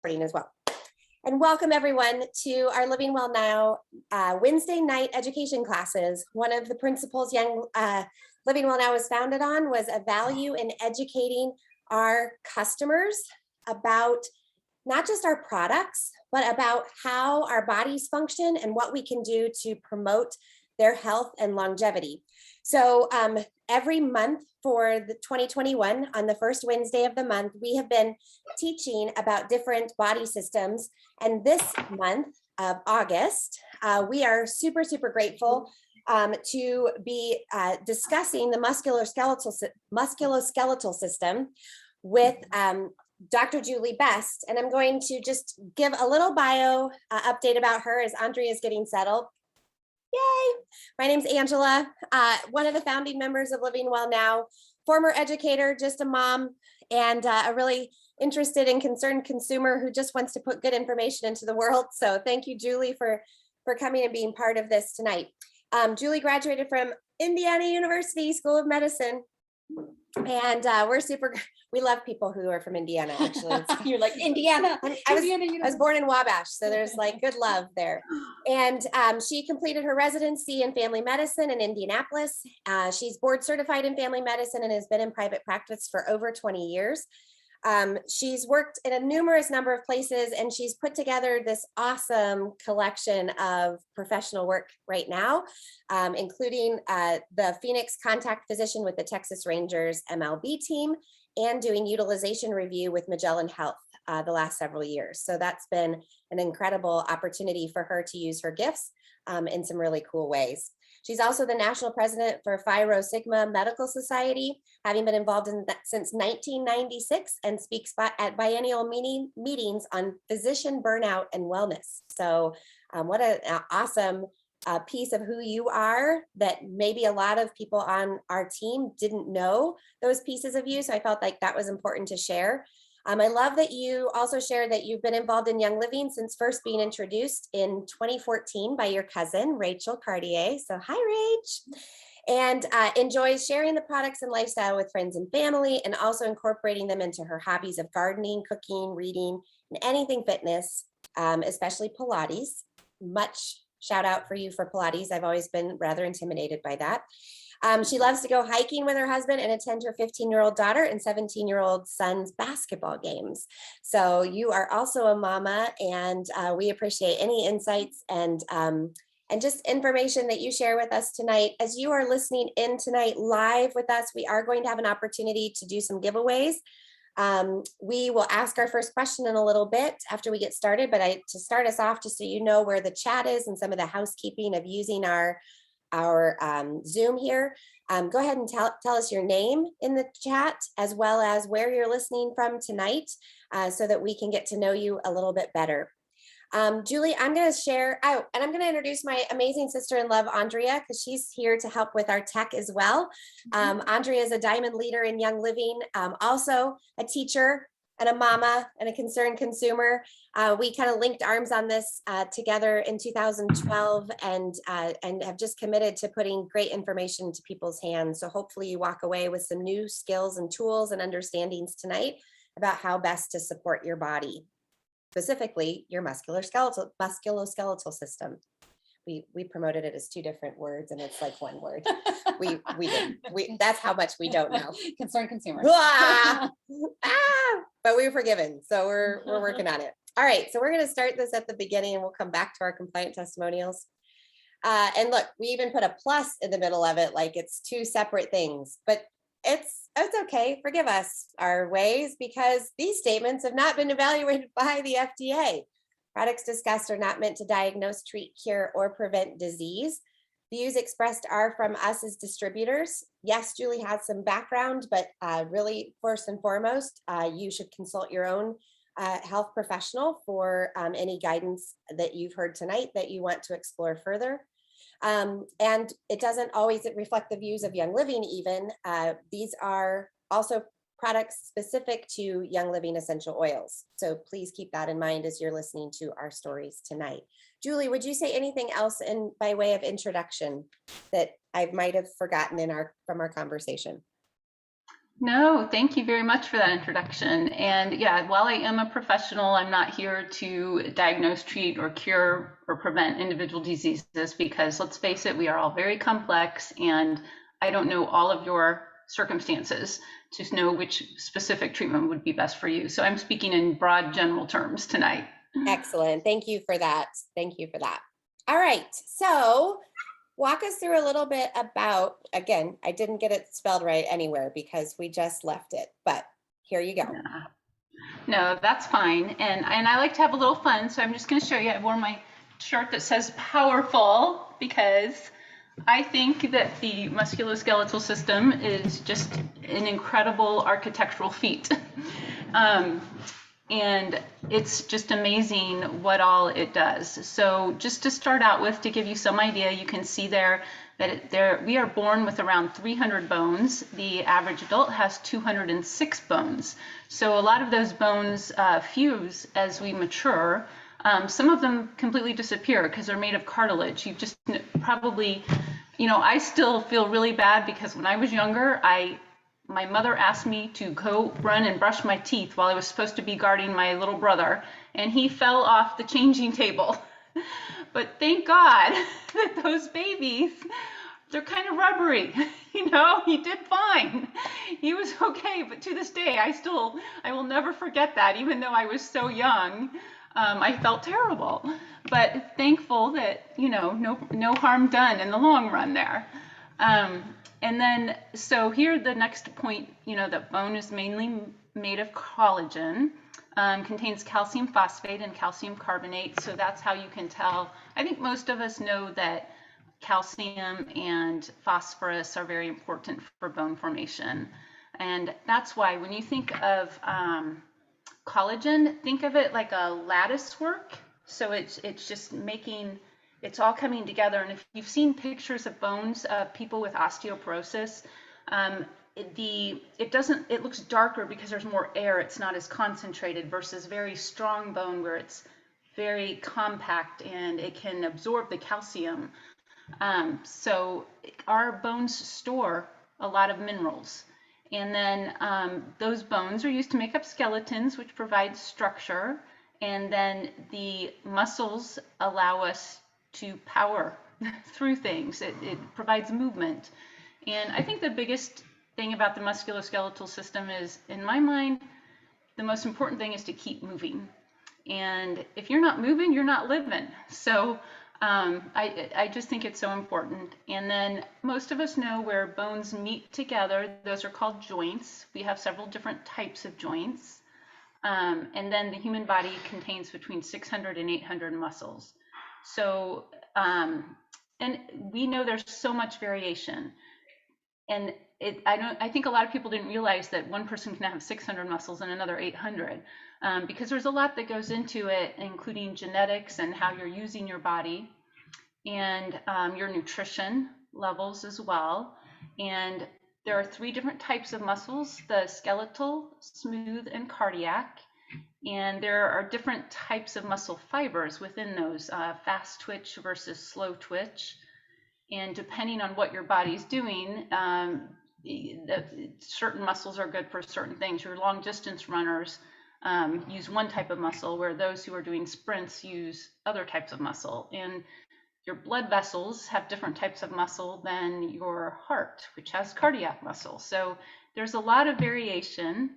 As well. And welcome everyone to our Living Well Now Wednesday night education classes. One of the principles Living Well Now was founded on was a value in educating our customers about not just our products, but about how our bodies function and what we can do to promote their health and longevity. So every month for the 2021, on the first Wednesday of the month, we have been teaching about different body systems. And this month of August, we are super, super grateful to be discussing the musculoskeletal system with Dr. Julie Best. And I'm going to just give a little bio update about her as Andrea is getting settled. Yay! My name's Angela, one of the founding members of Living Well Now, former educator, just a mom, and a really interested and concerned consumer who just wants to put good information into the world. So thank you, Julie, for coming and being part of this tonight. Julie graduated from Indiana University School of Medicine. And we love people who are from Indiana, actually. You're like, Indiana. I was born in Wabash, so there's like good love there. And she completed her residency in family medicine in Indianapolis. She's board certified in family medicine and has been in private practice for over 20 years. She's worked in a numerous number of places, and she's put together this awesome collection of professional work right now, including the Phoenix contact physician with the Texas Rangers MLB team and doing utilization review with Magellan Health the last several years. So that's been an incredible opportunity for her to use her gifts in some really cool ways. She's also the national president for Phi Rho Sigma Medical Society, having been involved in that since 1996, and speaks at biennial meetings on physician burnout and wellness. So what an awesome piece of who you are that maybe a lot of people on our team didn't know those pieces of you. So I felt like that was important to share. I love that you also shared that you've been involved in Young Living since first being introduced in 2014 by your cousin, Rachel Cartier. So hi, Rach. And enjoys sharing the products and lifestyle with friends and family, and also incorporating them into her hobbies of gardening, cooking, reading, and anything fitness, especially Pilates. Much shout out for you for Pilates. I've always been rather intimidated by that. She loves to go hiking with her husband and attend her 15-year-old daughter and 17-year-old son's basketball games. So you are also a mama, and we appreciate any insights and just information that you share with us tonight. As you are listening in tonight live with us, we are going to have an opportunity to do some giveaways. We will ask our first question in a little bit after we get started, but to start us off, just so you know where the chat is and some of the housekeeping of using our Zoom here. Go ahead and tell us your name in the chat, as well as where you're listening from tonight, so that we can get to know you a little bit better. Julie, I'm going to share out, and I'm going to introduce my amazing sister-in-law, Andrea, because she's here to help with our tech as well. Andrea is a diamond leader in Young Living, also a teacher and a mama and a concerned consumer. We kind of linked arms on this together in 2012 and have just committed to putting great information into people's hands. So hopefully you walk away with some new skills and tools and understandings tonight about how best to support your body, specifically your musculoskeletal system. We promoted it as two different words, and it's like one word. That's how much we don't know. Concerned consumers. But we were forgiven, so we're working on it. All right, so we're going to start this at the beginning, and we'll come back to our compliant testimonials. And look, we even put a plus in the middle of it, like it's two separate things. But it's okay. Forgive us our ways, because these statements have not been evaluated by the FDA. Products discussed are not meant to diagnose, treat, cure, or prevent disease. Views expressed are from us as distributors. Yes, Julie has some background, but really, first and foremost, you should consult your own health professional for any guidance that you've heard tonight that you want to explore further. And it doesn't always reflect the views of Young Living even. These are also products specific to Young Living essential oils. So please keep that in mind as you're listening to our stories tonight. Julie, would you say anything else by way of introduction that I might have forgotten from our conversation? No, thank you very much for that introduction. And yeah, while I am a professional, I'm not here to diagnose, treat, or cure or prevent individual diseases because let's face it, we are all very complex and I don't know all of your circumstances to know which specific treatment would be best for you. So I'm speaking in broad general terms tonight. Excellent. Thank you for that. Thank you for that. All right. So walk us through a little bit about, again, I didn't get it spelled right anywhere because we just left it, but here you go. No, that's fine. And I like to have a little fun, so I'm just going to show you. I wore my shirt that says powerful because I think that the musculoskeletal system is just an incredible architectural feat. And it's just amazing what all it does. So just to start out with, to give you some idea, you can see there that we are born with around 300 bones. The average adult has 206 bones. So a lot of those bones fuse as we mature. Some of them completely disappear because they're made of cartilage. You've just probably, I still feel really bad because when I was younger, my mother asked me to go run and brush my teeth while I was supposed to be guarding my little brother, and he fell off the changing table. But thank God that those babies, they're kind of rubbery. He did fine. He was okay, but to this day, I will never forget that, even though I was so young. I felt terrible, but thankful that, no harm done in the long run there. And then, so here the next point, that bone is mainly made of collagen, contains calcium phosphate and calcium carbonate. So that's how you can tell. I think most of us know that calcium and phosphorus are very important for bone formation. And that's why when you think of collagen, think of it like a lattice work. So it's just it's all coming together. And if you've seen pictures of bones of people with osteoporosis, it looks darker because there's more air. It's not as concentrated versus very strong bone where it's very compact and it can absorb the calcium. So our bones store a lot of minerals. And then those bones are used to make up skeletons, which provide structure. And then the muscles allow us to power through things. It provides movement. And I think the biggest thing about the musculoskeletal system is, in my mind, the most important thing is to keep moving. And if you're not moving, you're not living. So I just think it's so important. And then most of us know where bones meet together. Those are called joints. We have several different types of joints. And then the human body contains between 600 and 800 muscles. So, and we know there's so much variation. And I think a lot of people didn't realize that one person can have 600 muscles and another 800, because there's a lot that goes into it, including genetics and how you're using your body, and your nutrition levels as well. And there are 3 different types of muscles: the skeletal, smooth, and cardiac. And there are different types of muscle fibers within those, fast twitch versus slow twitch. And depending on what your body's doing, certain muscles are good for certain things. Your long distance runners use one type of muscle, where those who are doing sprints use other types of muscle. And your blood vessels have different types of muscle than your heart, which has cardiac muscle. So there's a lot of variation.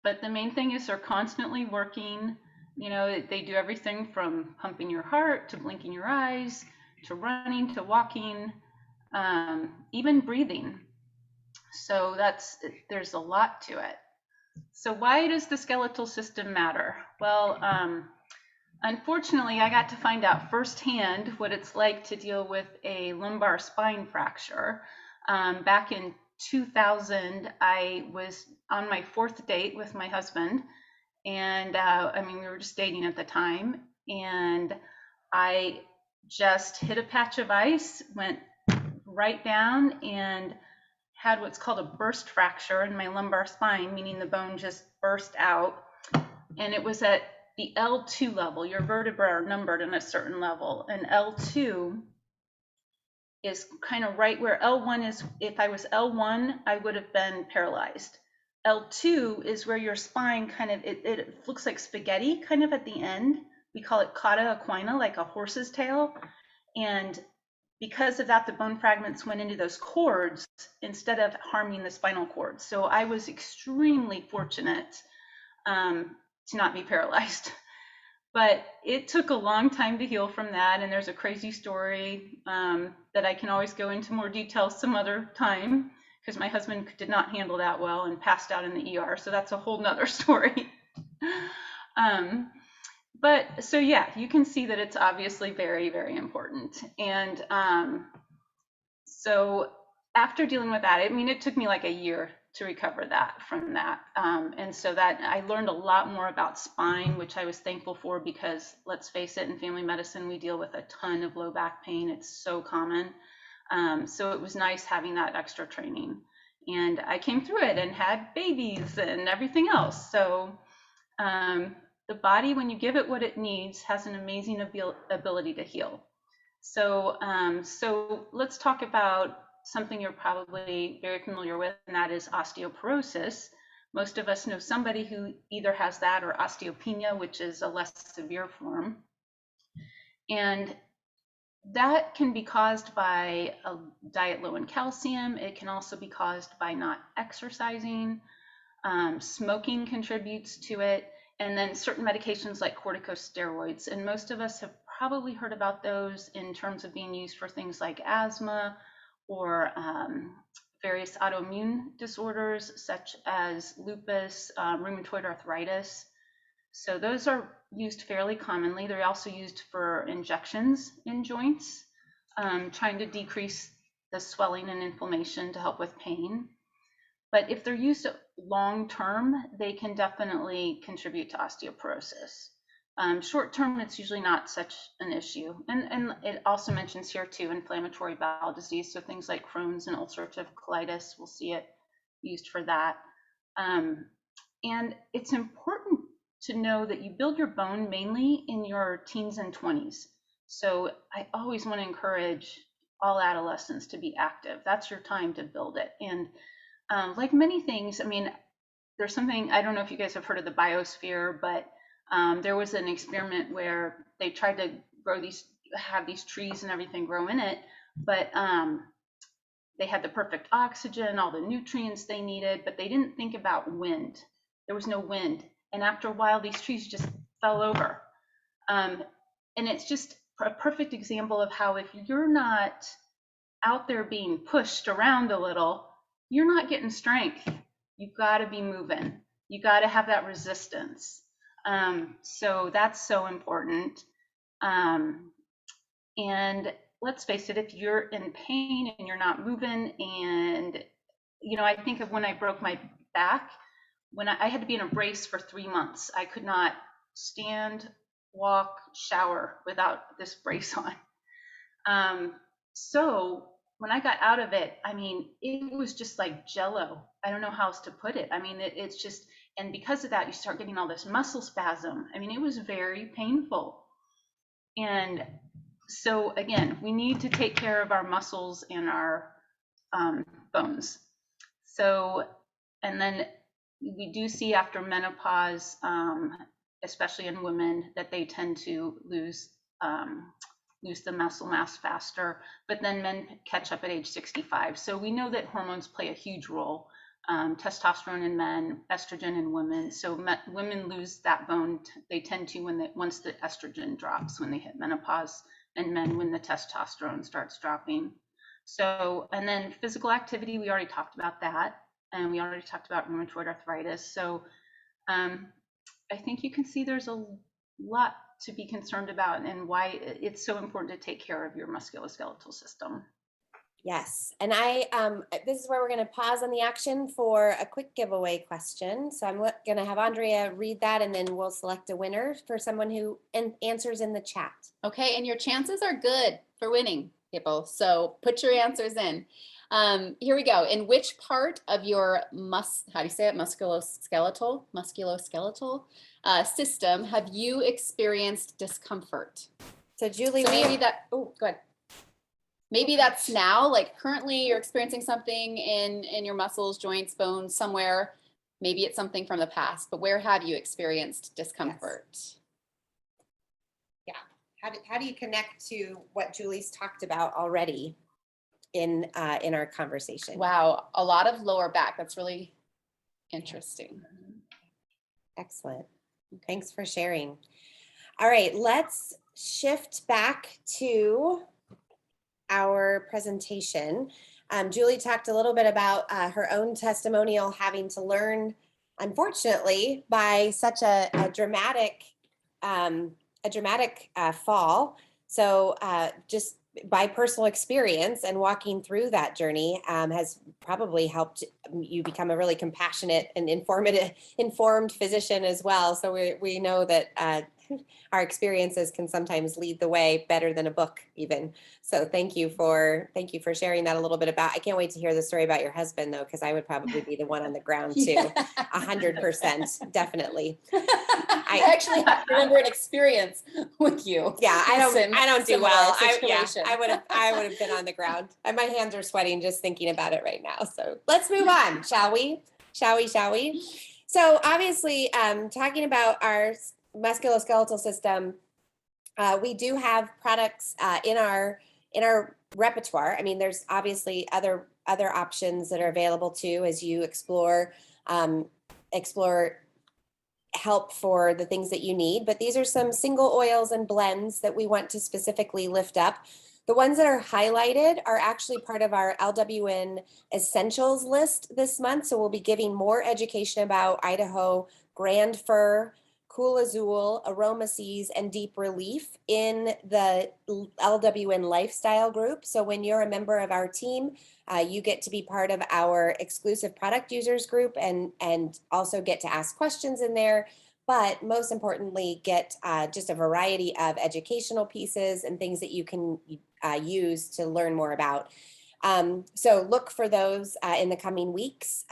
But the main thing is they're constantly working. They do everything from pumping your heart to blinking your eyes to running to walking, even breathing. So there's a lot to it. So why does the skeletal system matter? Well, unfortunately, I got to find out firsthand what it's like to deal with a lumbar spine fracture. Back in 2000, I was on my 4th date with my husband, and we were just dating at the time, and I just hit a patch of ice, went right down, and had what's called a burst fracture in my lumbar spine, meaning the bone just burst out. And it was at the L2 level. Your vertebrae are numbered in a certain level. And L2 is kind of right where L1 is. If I was L1, I would have been paralyzed. L2 is where your spine kind of, it looks like spaghetti kind of at the end. We call it cauda equina, like a horse's tail. And because of that, the bone fragments went into those cords instead of harming the spinal cord. So I was extremely fortunate to not be paralyzed. But it took a long time to heal from that. And there's a crazy story that I can always go into more detail some other time, because my husband did not handle that well and passed out in the ER. So that's a whole nother story. But so yeah, you can see that it's obviously very, very important. And so after dealing with that, I mean, it took me like a year to recover that from that. And so that I learned a lot more about spine, which I was thankful for, because let's face it, in family medicine, we deal with a ton of low back pain. It's so common. So it was nice having that extra training. And I came through it and had babies and everything else. So the body, when you give it what it needs, has an amazing ability to heal. So, so let's talk about something you're probably very familiar with, and that is osteoporosis. Most of us know somebody who either has that or osteopenia, which is a less severe form. And that can be caused by a diet low in calcium. It can also be caused by not exercising. Smoking contributes to it. And then certain medications like corticosteroids. And most of us have probably heard about those in terms of being used for things like asthma or various autoimmune disorders such as lupus, rheumatoid arthritis. So those are used fairly commonly. They're also used for injections in joints, trying to decrease the swelling and inflammation to help with pain. But if they're used long term, they can definitely contribute to osteoporosis. Short term, it's usually not such an issue. And it also mentions here too, inflammatory bowel disease. So things like Crohn's and ulcerative colitis, we'll see it used for that. And it's important to know that you build your bone mainly in your teens and 20s. So I always want to encourage all adolescents to be active. That's your time to build it. And like many things, I mean, there's something, I don't know if you guys have heard of the biosphere, but there was an experiment where they tried to have these trees and everything grow in it, but they had the perfect oxygen, all the nutrients they needed, but they didn't think about wind. There was no wind. And after a while, these trees just fell over. And it's just a perfect example of how if you're not out there being pushed around a little, you're not getting strength. You've got to be moving. You got to have that resistance. So that's so important. And let's face it, if you're in pain and you're not moving, and you know, I think of when I broke my back, when I had to be in a brace for 3 months. I could not stand, walk, shower without this brace on. So when I got out of it, I mean, it was just like jello. I don't know how else to put it. I mean, it's just, and because of that, you start getting all this muscle spasm. I mean, it was very painful. And so again, we need to take care of our muscles and our bones. So, and then we do see after menopause, especially in women, that they tend to lose the muscle mass faster, but then men catch up at age 65. So we know that hormones play a huge role, testosterone in men, estrogen in women. So women lose that bone, they tend to once the estrogen drops, when they hit menopause, and men when the testosterone starts dropping. So, and then physical activity, we already talked about that, and we already talked about rheumatoid arthritis. So I think you can see there's a lot to be concerned about and why it's so important to take care of your musculoskeletal system. Yes, and this is where we're going to pause on the action for a quick giveaway question. So I'm going to have Andrea read that, and then we'll select a winner for someone who answers in the chat. Okay, and your chances are good for winning, people. So put your answers in. Here we go. In which part of your musculoskeletal system have you experienced discomfort? So Julie, So maybe that, oh, go ahead. Maybe that's now, like currently you're experiencing something in your muscles, joints, bones, somewhere. Maybe it's something from the past, but where have you experienced discomfort? Yeah. How do you connect to what Julie's talked about already in our conversation? Wow, a lot of lower back. That's really interesting. Excellent. Thanks for sharing. All right, let's shift back to our presentation. Julie talked a little bit about her own testimonial, having to learn, unfortunately, by such a dramatic fall. So just by personal experience and walking through that journey has probably helped you become a really compassionate and informed physician as well. So we know that our experiences can sometimes lead the way better than a book even. So thank you for sharing that a little bit about. I can't wait to hear the story about your husband though, because I would probably be the one on the ground too. 100%, definitely. I actually remember an experience with you. Yeah, I don't do well. I would have been on the ground. My hands are sweating just thinking about it right now. So let's move on, shall we? Shall we? So obviously, talking about our musculoskeletal system, we do have products in our repertoire. I mean, there's obviously other options that are available too as you explore help for the things that you need, but these are some single oils and blends that we want to specifically lift up. The ones that are highlighted are actually part of our LWN essentials list this month. So we'll be giving more education about Idaho Grand Fir, Cool Azul, Aroma Seas, and Deep Relief in the LWN lifestyle group. So when you're a member of our team, you get to be part of our exclusive product users group and also get to ask questions in there. But most importantly, get just a variety of educational pieces and things that you can use to learn more about. So look for those in the coming weeks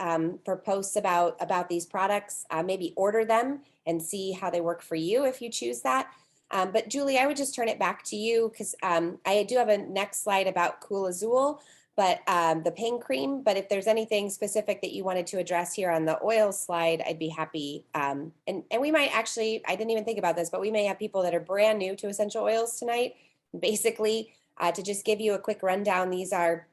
for posts about these products. Maybe order them and see how they work for you if you choose that. But Julie, I would just turn it back to you because I do have a next slide about Cool Azul, but the pain cream. But if there's anything specific that you wanted to address here on the oil slide, I'd be happy. And we might actually, I didn't even think about this, but we may have people that are brand new to essential oils tonight. Basically, to just give you a quick rundown, these are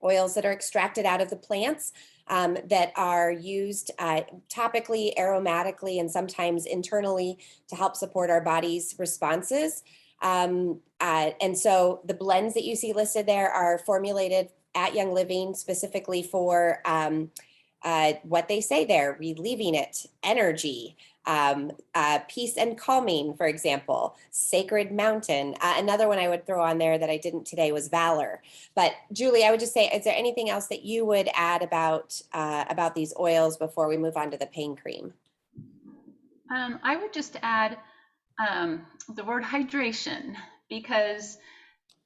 oils that are extracted out of the plants that are used topically, aromatically, and sometimes internally to help support our body's responses. And so the blends that you see listed there are formulated at Young Living specifically for what they say there, relieving it, energy, peace and calming, for example, sacred mountain. Another one I would throw on there that I didn't today was valor. But Julie, I would just say, is there anything else that you would add about these oils before we move on to the pain cream? I would just add the word hydration, because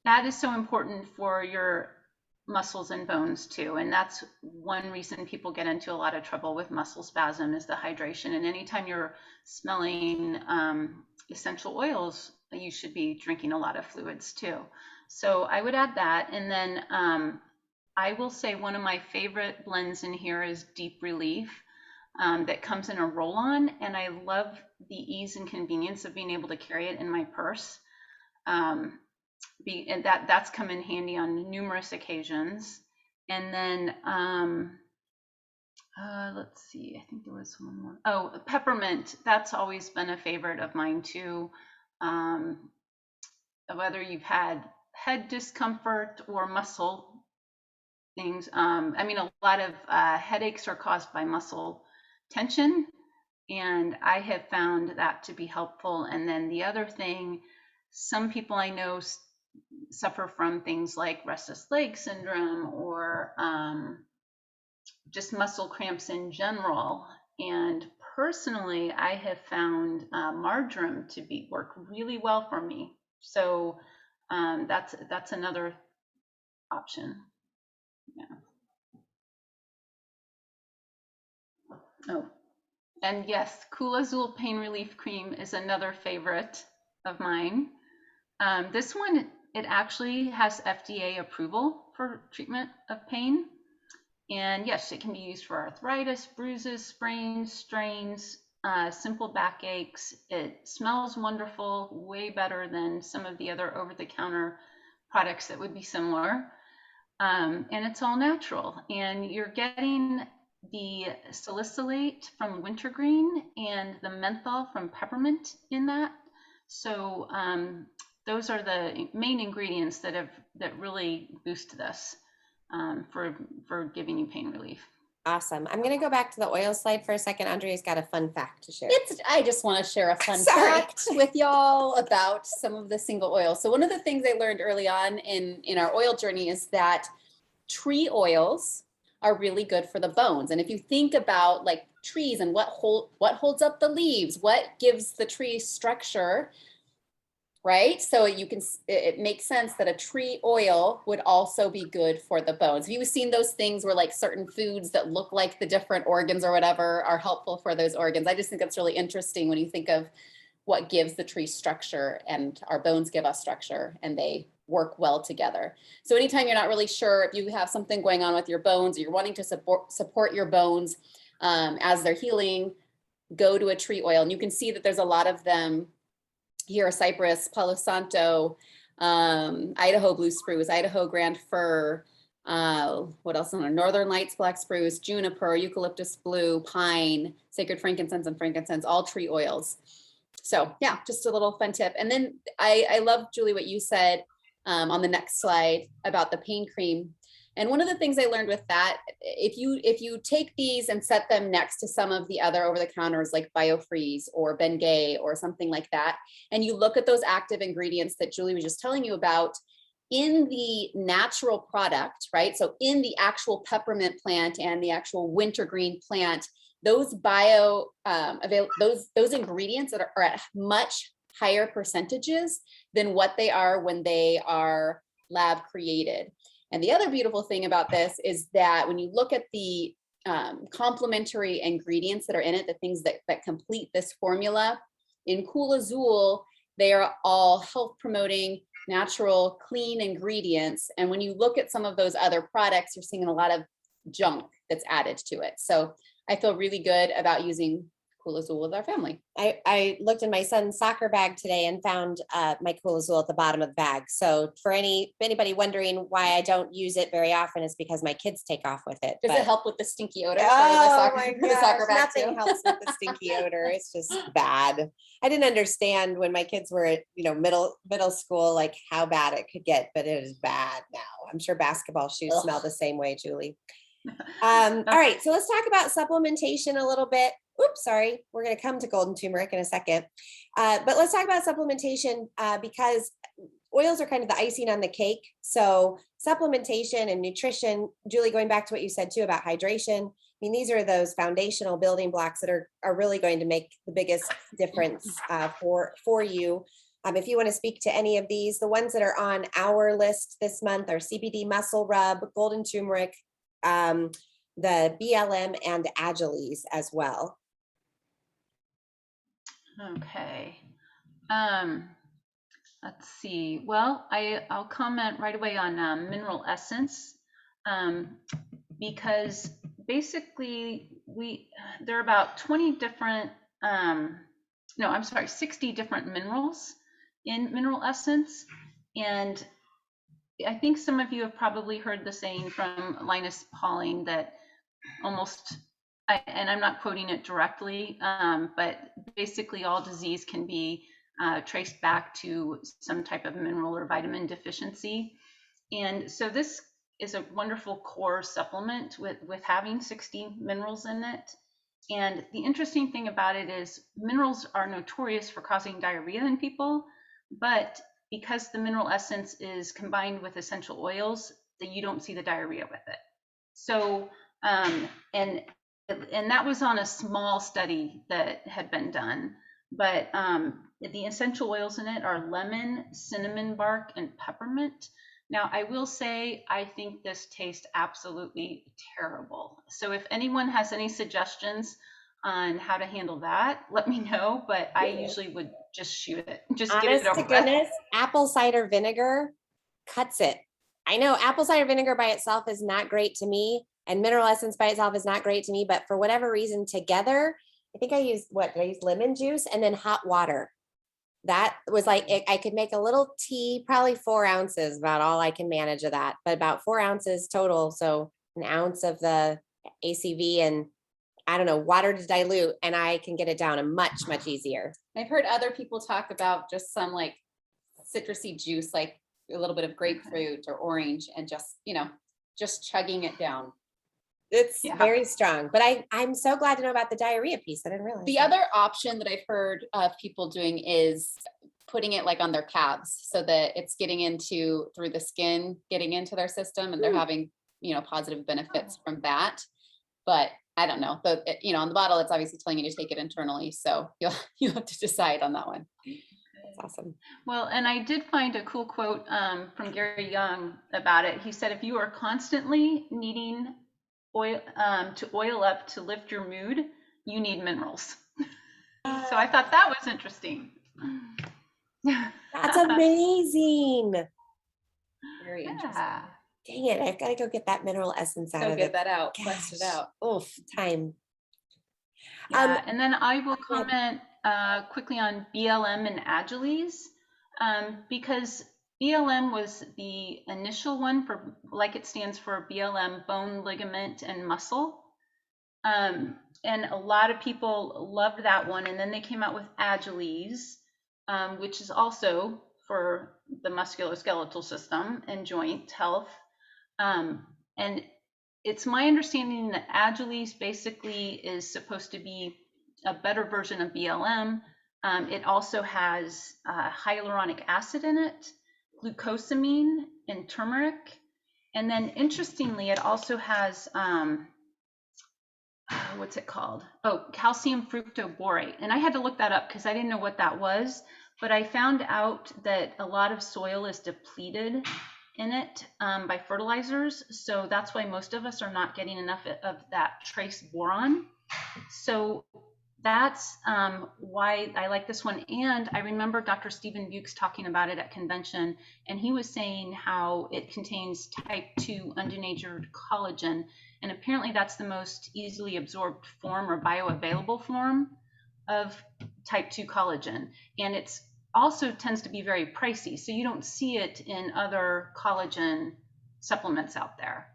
that is so important for your muscles and bones too. And that's one reason people get into a lot of trouble with muscle spasm is the hydration. And anytime you're smelling essential oils, you should be drinking a lot of fluids too. So I would add that. And then I will say one of my favorite blends in here is Deep Relief. That comes in a roll-on, and I love the ease and convenience of being able to carry it in my purse. And that's come in handy on numerous occasions. And then let's see, I think there was one more. Oh, peppermint. That's always been a favorite of mine too. Whether you've had head discomfort or muscle things. I mean, a lot of headaches are caused by muscle tension, and I have found that to be helpful. And then the other thing, some people I know suffer from things like restless leg syndrome or just muscle cramps in general. And personally, I have found marjoram to work really well for me. So that's another option. Yeah. Oh, and yes, Cool Azul Pain Relief Cream is another favorite of mine. This one it actually has FDA approval for treatment of pain. And yes, it can be used for arthritis, bruises, sprains, strains, simple backaches. It smells wonderful, way better than some of the other over-the-counter products that would be similar. And it's all natural. And you're getting the salicylate from wintergreen and the menthol from peppermint in that. So those are the main ingredients that really boost this for giving you pain relief. Awesome. I'm going to go back to the oil slide for a second. Andrea's got a fun fact to share. I just want to share a fun Sorry. fact with y'all about some of the single oils. So one of the things I learned early on in our oil journey is that tree oils are really good for the bones. And if you think about like trees and what holds up the leaves, what gives the tree structure, right? So it makes sense that a tree oil would also be good for the bones. Have you seen those things where like certain foods that look like the different organs or whatever are helpful for those organs? I just think that's really interesting when you think of what gives the tree structure, and our bones give us structure, and they work well together. So anytime you're not really sure if you have something going on with your bones, or you're wanting to support your bones as they're healing, go to a tree oil. And you can see that there's a lot of them here: cypress, Palo Santo, Idaho blue spruce, Idaho grand fir, what else? Northern lights black spruce, juniper, eucalyptus blue, pine, sacred frankincense, and frankincense, all tree oils. So yeah, just a little fun tip. And then I love, Julie, what you said on the next slide about the pain cream. And one of the things I learned with that, if you take these and set them next to some of the other over-the-counters like BioFreeze or Bengay or something like that, and you look at those active ingredients that Julie was just telling you about in the natural product, right? So in the actual peppermint plant and the actual wintergreen plant, those those ingredients that are at much higher percentages than what they are when they are lab created. And the other beautiful thing about this is that when you look at the complementary ingredients that are in it, the things that complete this formula, in Cool Azul, they are all health promoting, natural, clean ingredients. And when you look at some of those other products, you're seeing a lot of junk that's added to it. So I feel really good about using Cool Azul with our family. I looked in my son's soccer bag today and found my Cool Azul at the bottom of the bag. So for anybody wondering why I don't use it very often, is because my kids take off with it. Does it help with the stinky odor? Oh for my the soccer bag nothing too? helps with the stinky odor. It's just bad. I didn't understand when my kids were at middle school, like how bad it could get, but it is bad now. I'm sure basketball shoes smell the same way, Julie. All right, so let's talk about supplementation a little bit. Oops, sorry. We're going to come to golden turmeric in a second. But let's talk about supplementation because oils are kind of the icing on the cake. So supplementation and nutrition, Julie, going back to what you said too about hydration, I mean, these are those foundational building blocks that are really going to make the biggest difference for you. If you want to speak to any of these, the ones that are on our list this month are CBD muscle rub, golden turmeric, the BLM, and Agiles as well. Okay. Let's see. Well, I'll comment right away on mineral essence because basically there are about 20 different, 60 different minerals in mineral essence. And I think some of you have probably heard the saying from Linus Pauling that and I'm not quoting it directly, but basically all disease can be traced back to some type of mineral or vitamin deficiency. And so this is a wonderful core supplement with having 60 minerals in it. And the interesting thing about it is minerals are notorious for causing diarrhea in people, but because the mineral essence is combined with essential oils, that you don't see the diarrhea with it. So, and that was on a small study that had been done, but the essential oils in it are lemon, cinnamon bark, and peppermint. Now, I will say, I think this tastes absolutely terrible. So if anyone has any suggestions on how to handle that, let me know, but I usually would just shoot it. Just Honest give it to over. goodness, apple cider vinegar cuts it. I know apple cider vinegar by itself is not great to me, and mineral essence by itself is not great to me, but for whatever reason together, I think I used, what did I use? Lemon juice and then hot water. That was like, I could make a little tea, probably 4 ounces, about all I can manage of that, but about 4 ounces total. So an ounce of the ACV and I don't know, water to dilute, and I can get it down a much, much easier. I've heard other people talk about just some like citrusy juice, like a little bit of grapefruit or orange, and just, just chugging it down. It's Yeah. very strong, but I'm so glad to know about the diarrhea piece. I didn't realize The that. other option that I've heard of people doing is putting it like on their calves so that it's getting into through the skin, getting into their system, and they're having, positive benefits from that. But I don't know. But on the bottle, it's obviously telling you to take it internally. So you'll have to decide on that one. That's awesome. Well, and I did find a cool quote from Gary Young about it. He said, if you are constantly needing oil to oil up to lift your mood, you need minerals. So I thought that was interesting. That's amazing. Very interesting. Yeah. Dang it, I've got to go get that mineral essence out So of get it. that out, bust it Gosh. out. Oof, time. Yeah, and then I will comment quickly on BLM and Agiles, because BLM was the initial one for, like it stands for BLM, bone, ligament, and muscle. And a lot of people loved that one. And then they came out with Agiles, which is also for the musculoskeletal system and joint health. And it's my understanding that Agiles basically is supposed to be a better version of BLM. It also has hyaluronic acid in it, glucosamine, and turmeric. And then interestingly, it also has, what's it called? Oh, calcium fructoborate. And I had to look that up because I didn't know what that was. But I found out that a lot of soil is depleted in it by fertilizers. So that's why most of us are not getting enough of that trace boron. So that's why I like this one. And I remember Dr. Stephen Bukes talking about it at convention, and he was saying how it contains type 2 undenatured collagen. And apparently that's the most easily absorbed form or bioavailable form of type 2 collagen. And it's also tends to be very pricey. So you don't see it in other collagen supplements out there.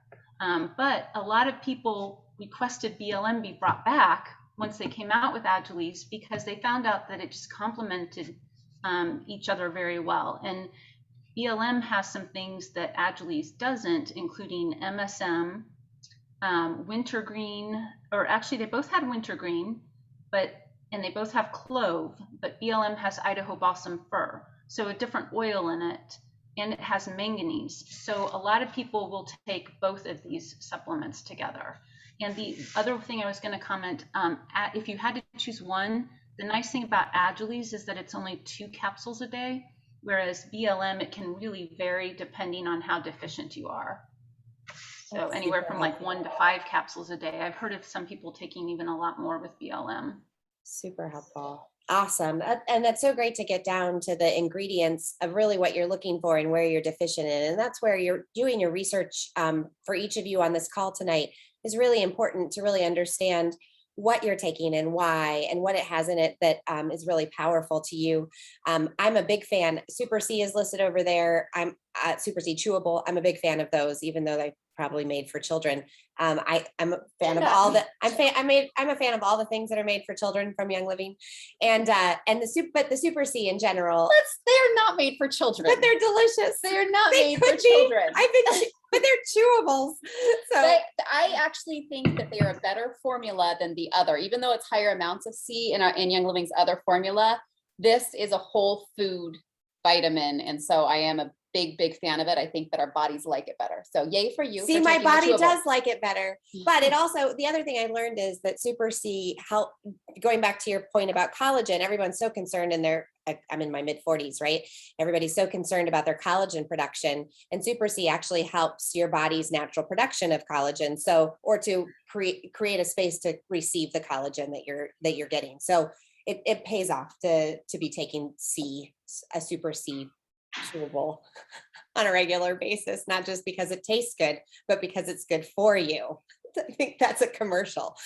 But a lot of people requested BLM be brought back once they came out with Agiles because they found out that it just complemented each other very well. And BLM has some things that Agiles doesn't, including MSM, wintergreen, or actually they both had wintergreen, and they both have clove, but BLM has Idaho balsam fir, so a different oil in it, and it has manganese. So a lot of people will take both of these supplements together. And the other thing I was going to comment, if you had to choose one, the nice thing about Agiles is that it's only 2 capsules a day, whereas BLM, it can really vary depending on how deficient you are. So That's anywhere super from like helpful. 1 to 5 capsules a day. I've heard of some people taking even a lot more with BLM. Super helpful. Awesome. And that's so great to get down to the ingredients of really what you're looking for and where you're deficient in. And that's where you're doing your research for each of you on this call tonight is really important to really understand what you're taking and why and what it has in it that is really powerful to you. I'm a big fan. Super C is listed over there. I'm Super C chewable. I'm a big fan of those, even though they probably made for children. I'm a fan of all the. I'm a fan of all the things that are made for children from Young Living, and the Super C in general. They're not made for children. But they're delicious. They're not They made for could be. children. But they're chewables. So I actually think that they are a better formula than the other, even though it's higher amounts of C in Young Living's other formula. This is a whole food vitamin, and so I am a big fan of it. I think that our bodies like it better. So yay for you. see, for my taking the body chewable. does like it better. But it also, the other thing I learned is that Super C help, going back to your point about collagen, everyone's so concerned I'm in my mid 40s, right? Everybody's so concerned about their collagen production, and Super C actually helps your body's natural production of collagen. So, or to create a space to receive the collagen that you're getting. So it pays off to be taking a Super C chewable. on a regular basis, not just because it tastes good, but because it's good for you. I think that's a commercial.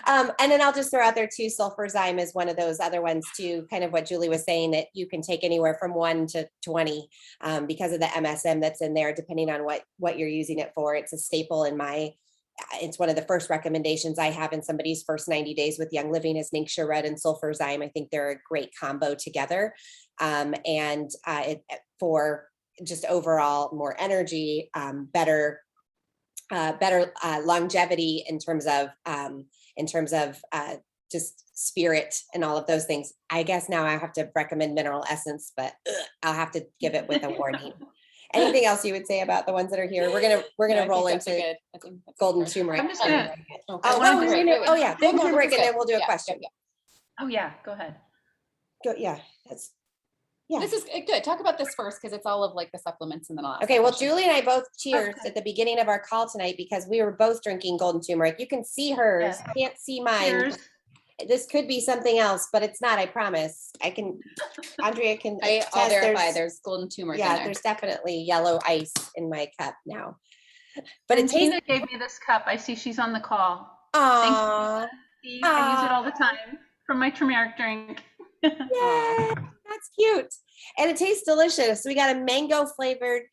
And then I'll just throw out there too, sulfurzyme is one of those other ones too, kind of what Julie was saying, that you can take anywhere from 1 to 20 because of the MSM that's in there, depending on what you're using it for. It's a staple in it's one of the first recommendations I have in somebody's first 90 days with Young Living is Ningxia Red and sulfurzyme. I think they're a great combo together. For just overall more energy, better longevity in terms of just spirit and all of those things. I guess now I have to recommend mineral essence, but I'll have to give it with a warning. Anything else you would say about the ones that are here? We're gonna roll into golden turmeric. I'm just gonna. Yeah, golden turmeric, and then we'll do a question. Oh yeah, go ahead. Yeah. This is good. Talk about this first because it's all of like the supplements and then all. Okay, well, Julie and I both cheers at the beginning of our call tonight because we were both drinking golden turmeric. You can see hers, can't see mine. Cheers. This could be something else, but it's not, I promise. Andrea can I'll verify there's golden turmeric in there. There's definitely yellow ice in my cup now. But it tastes. Tina gave me this cup. I see she's on the call. Aww. I use it all the time for my turmeric drink. Yeah, that's cute. And it tastes delicious. We got a mango flavored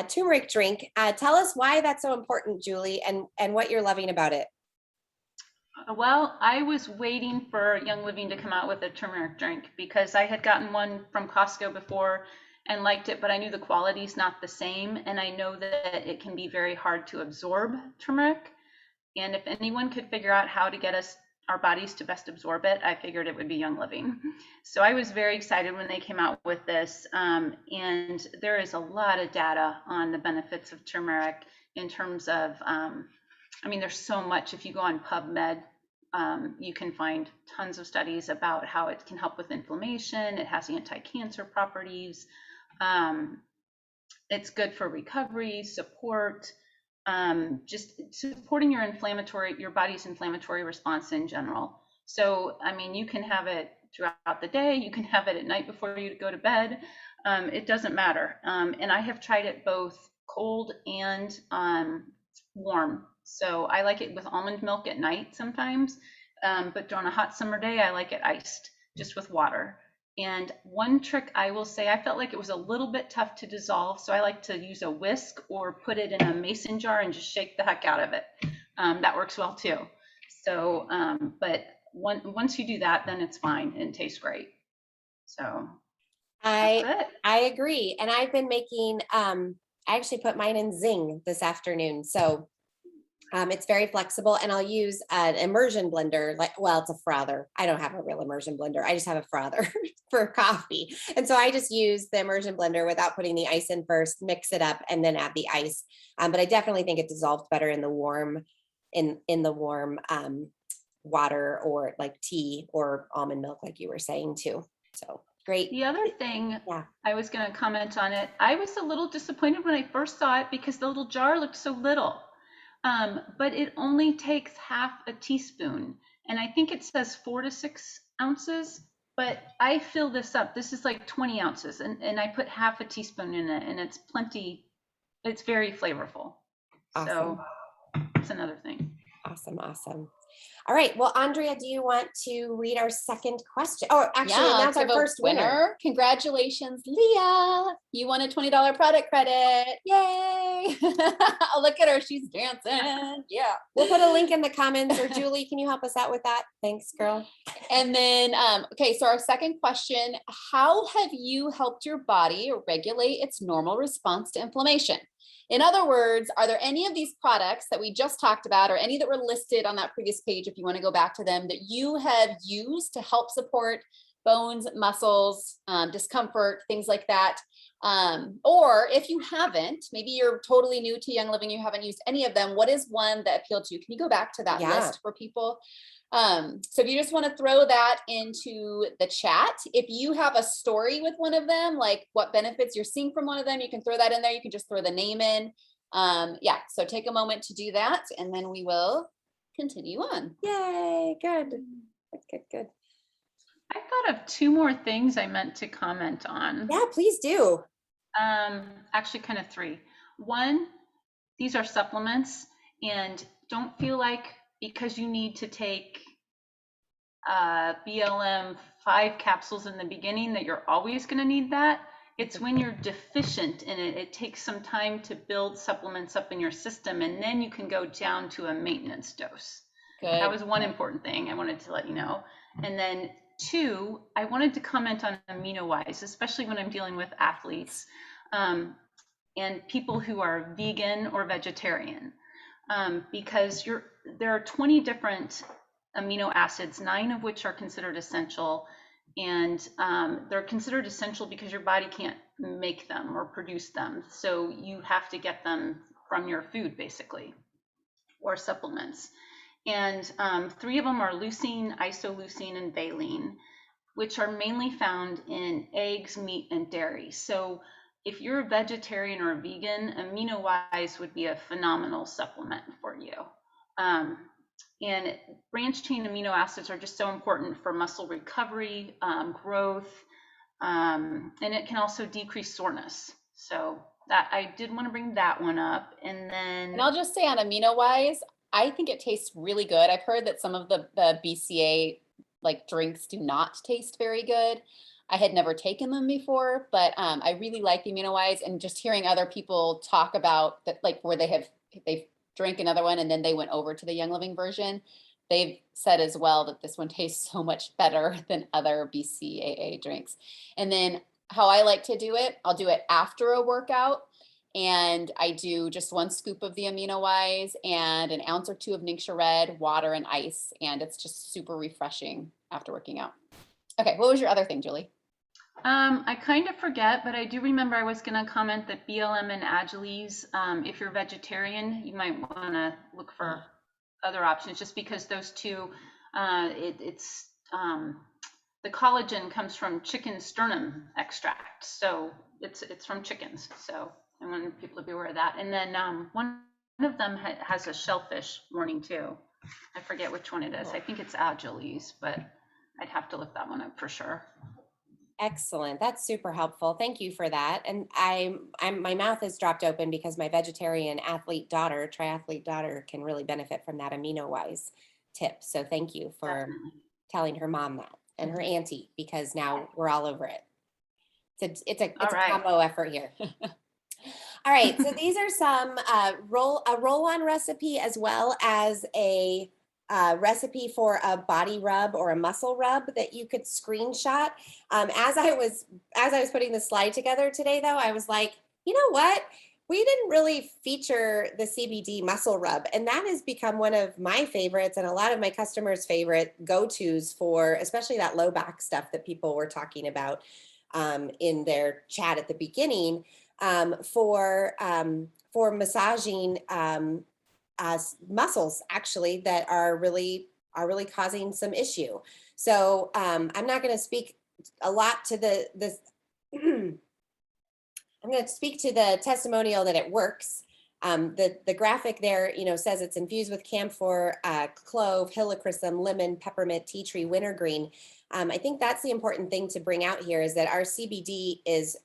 turmeric drink. Tell us why that's so important, Julie, and what you're loving about it. Well, I was waiting for Young Living to come out with a turmeric drink because I had gotten one from Costco before and liked it, but I knew the quality's not the same. And I know that it can be very hard to absorb turmeric. And if anyone could figure out how to get our bodies to best absorb it, I figured it would be Young Living. So I was very excited when they came out with this. And there is a lot of data on the benefits of turmeric in terms of, there's so much. If you go on PubMed, you can find tons of studies about how it can help with inflammation. It has anti-cancer properties. It's good for recovery, support, just supporting your body's inflammatory response in general. So, you can have it throughout the day. You can have it at night before you go to bed. It doesn't matter. And I have tried it both cold and warm. So I like it with almond milk at night sometimes, but during a hot summer day, I like it iced, just with water. And one trick I will say, I felt like it was a little bit tough to dissolve, so I like to use a whisk or put it in a mason jar and just shake the heck out of it. That works well too. So, but once you do that, then it's fine and tastes great. So I agree. And I've been making, I actually put mine in Zing this afternoon. So it's very flexible, and I'll use an immersion blender. It's a frother. I don't have a real immersion blender. I just have a frother for coffee. And so I just use the immersion blender without putting the ice in first, mix it up, and then add the ice. But I definitely think it dissolves better in the warm, in the warm water, or like tea or almond milk, like you were saying too. So great. The other thing I was going to comment on it, I was a little disappointed when I first saw it because the little jar looked so little. But it only takes half a teaspoon, and I think it says 4 to 6 ounces, but I fill this up. This is like 20 ounces, and I put half a teaspoon in it, and it's plenty. It's very flavorful. Awesome. So that's another thing. Awesome. All right. Well, Andrea, do you want to read our second question? Oh, actually, announce our first winner. Congratulations, Leah. You won a $20 product credit. Yay. Look at her. She's dancing. Yeah. We'll put a link in the comments, or Julie, can you help us out with that? Thanks, girl. And then, okay, so our second question, how have you helped your body regulate its normal response to inflammation? In other words, are there any of these products that we just talked about, or any that were listed on that previous page, if you want to go back to them, that you have used to help support bones, muscles, discomfort, things like that? Or if you haven't, maybe you're totally new to Young Living, you haven't used any of them, what is one that appealed to you? Can you go back to that list for people? So if you just want to throw that into the chat, if you have a story with one of them, like what benefits you're seeing from one of them, you can throw that in there. You can just throw the name in. So take a moment to do that, and then we will continue on. Yay, good. I thought of 2 more things I meant to comment on. Yeah, please do. Actually, kind of three. One, these are supplements, and don't feel like because you need to take BLM 5 capsules in the beginning that you're always going to need that. It's when you're deficient in it. It takes some time to build supplements up in your system, and then you can go down to a maintenance dose. Good. That was one important thing I wanted to let you know. And then two, I wanted to comment on amino-wise, especially when I'm dealing with athletes and people who are vegan or vegetarian, because there are 20 different amino acids, 9 of which are considered essential. And they're considered essential because your body can't make them or produce them. So you have to get them from your food, basically, or supplements. And 3 of them are leucine, isoleucine, and valine, which are mainly found in eggs, meat, and dairy. So if you're a vegetarian or a vegan, amino-wise would be a phenomenal supplement for you. And branch chain amino acids are just so important for muscle recovery, growth, and it can also decrease soreness. So that I did want to bring that one up. And I'll just say on amino wise, I think it tastes really good. I've heard that some of the BCA like drinks do not taste very good. I had never taken them before, but I really like the amino wise, and just hearing other people talk about that, like where they've drank another one and then they went over to the Young Living version. They've said as well that this one tastes so much better than other BCAA drinks. And then how I like to do it, I'll do it after a workout. And I do just 1 scoop of the amino wise and an ounce or 2 of Ningxia Red, water and ice. And it's just super refreshing after working out. Okay, what was your other thing, Julie? I kind of forget, but I do remember I was going to comment that BLM and Agiles, if you're vegetarian, you might want to look for other options, just because those two, it's the collagen comes from chicken sternum extract, so it's from chickens. So I want people to be aware of that. And then one of them has a shellfish warning too. I forget which one it is. I think it's Agiles, but I'd have to look that one up for sure. Excellent. That's super helpful. Thank you for that. And my mouth has dropped open because my vegetarian triathlete daughter can really benefit from that amino-wise tip. So thank you for Definitely. telling her mom that and her auntie, because now we're all over it. It's a combo effort here. All right. So these are some roll-on recipe, as well as a recipe for a body rub or a muscle rub that you could screenshot. As I was putting the slide together today, though, I was like, you know what? We didn't really feature the CBD muscle rub, and that has become one of my favorites and a lot of my customers' favorite go-tos for especially that low back stuff that people were talking about in their chat at the beginning, for massaging muscles actually that are really causing some issue. So I'm not going to speak a lot to this. I'm going to speak to the testimonial that it works. The graphic there, says it's infused with camphor, clove, helichrysum, lemon, peppermint, tea tree, wintergreen. I think that's the important thing to bring out here, is that our CBD is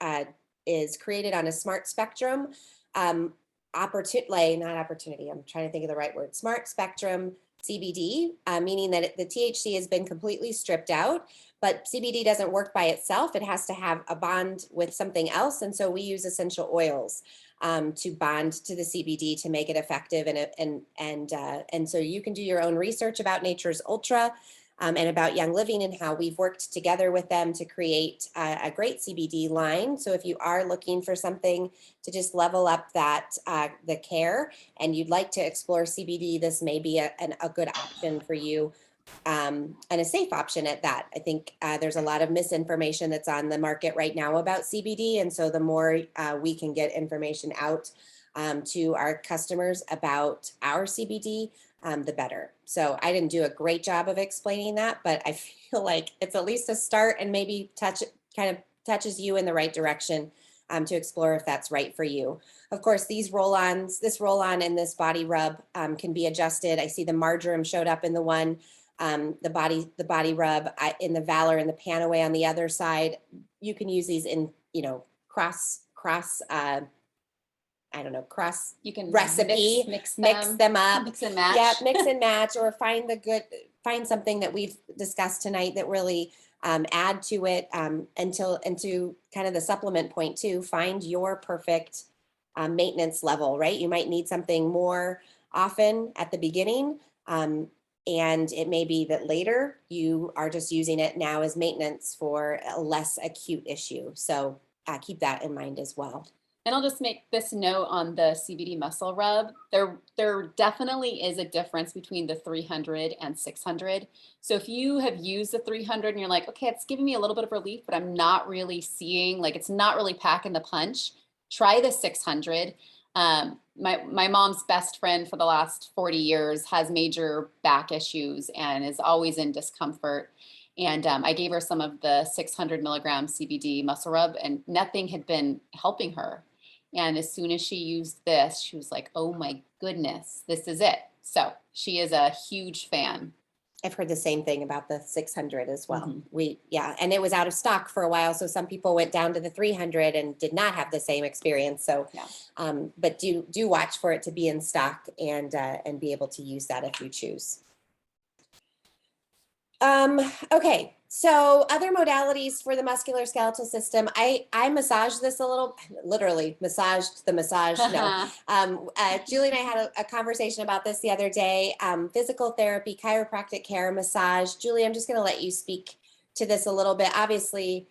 created on a smart spectrum. Not opportunity. I'm trying to think of the right word. Smart spectrum CBD, meaning that the THC has been completely stripped out, but CBD doesn't work by itself. It has to have a bond with something else. And so we use essential oils to bond to the CBD to make it effective. And so you can do your own research about Nature's Ultra and about Young Living and how we've worked together with them to create a great CBD line. So if you are looking for something to just level up that the care and you'd like to explore CBD, this may be a good option for you, and a safe option at that. I think there's a lot of misinformation that's on the market right now about CBD. And so the more we can get information out to our customers about our CBD, the better. So I didn't do a great job of explaining that, but I feel like it's at least a start, and maybe touches you in the right direction to explore if that's right for you. Of course, this roll-on and this body rub can be adjusted. I see the marjoram showed up in the one, the body rub in the Valor and the Panaway on the other side. You can use these in, cross I don't know, cross You can recipe, mix them up. mix and match. Yeah, mix and match, or find something that we've discussed tonight that really add to it, and to kind of the supplement point too. Find your perfect maintenance level, right? You might need something more often at the beginning, and it may be that later you are just using it now as maintenance for a less acute issue. So keep that in mind as well. And I'll just make this note on the CBD muscle rub. There definitely is a difference between the 300 and 600. So if you have used the 300 and you're like, okay, it's giving me a little bit of relief, but I'm not really seeing, like, it's not really packing the punch, try the 600. My mom's best friend for the last 40 years has major back issues and is always in discomfort. And I gave her some of the 600 milligram CBD muscle rub, and nothing had been helping her. And as soon as she used this, she was like, oh my goodness, this is it. So she is a huge fan. I've heard the same thing about the 600 as well. Mm-hmm. And it was out of stock for a while. So some people went down to the 300 and did not have the same experience. So, but do watch for it to be in stock and be able to use that if you choose. Okay. So other modalities for the musculoskeletal system, I massaged this a little, literally massaged the massage. No, Julie and I had a conversation about this the other day. Physical therapy, chiropractic care, massage. Julie, I'm just going to let you speak to this a little bit. Obviously,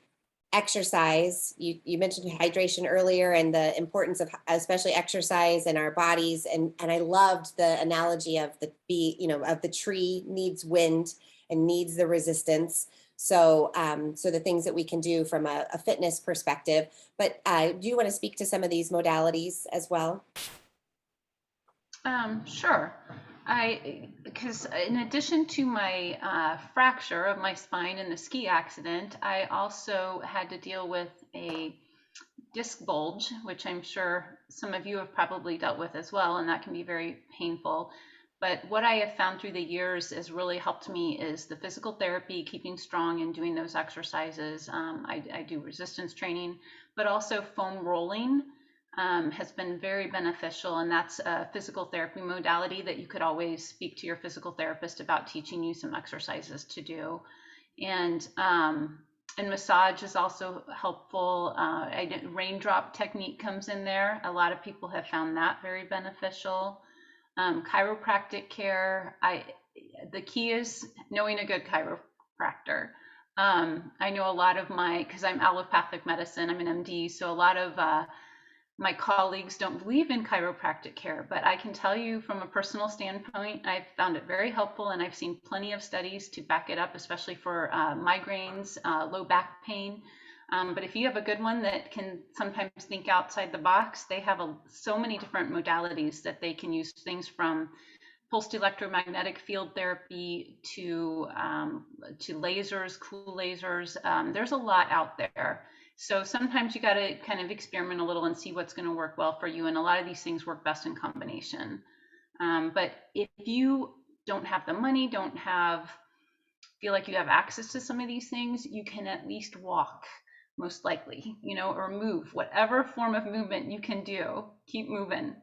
exercise. You mentioned hydration earlier and the importance of especially exercise in our bodies. And I loved the analogy of the tree needs wind and needs the resistance. So, so the things that we can do from a fitness perspective, but do you want to speak to some of these modalities as well? Sure. Because in addition to my fracture of my spine in the ski accident, I also had to deal with a disc bulge, which I'm sure some of you have probably dealt with as well, and that can be very painful. But what I have found through the years has really helped me is the physical therapy, keeping strong and doing those exercises. I do resistance training, but also foam rolling has been very beneficial. And that's a physical therapy modality that you could always speak to your physical therapist about teaching you some exercises to do. And massage is also helpful. Raindrop technique comes in there. A lot of people have found that very beneficial. Chiropractic care, the key is knowing a good chiropractor. I know a lot of because I'm allopathic medicine, I'm an MD, so a lot of my colleagues don't believe in chiropractic care, but I can tell you from a personal standpoint, I've found it very helpful, and I've seen plenty of studies to back it up, especially for migraines, low back pain. But if you have a good one that can sometimes think outside the box, they have so many different modalities that they can use, things from pulsed electromagnetic field therapy to lasers, cool lasers. There's a lot out there. So sometimes you got to kind of experiment a little and see what's going to work well for you. And a lot of these things work best in combination. But if you don't have the money, feel like you have access to some of these things, you can at least walk, most likely, or move, whatever form of movement you can do, keep moving.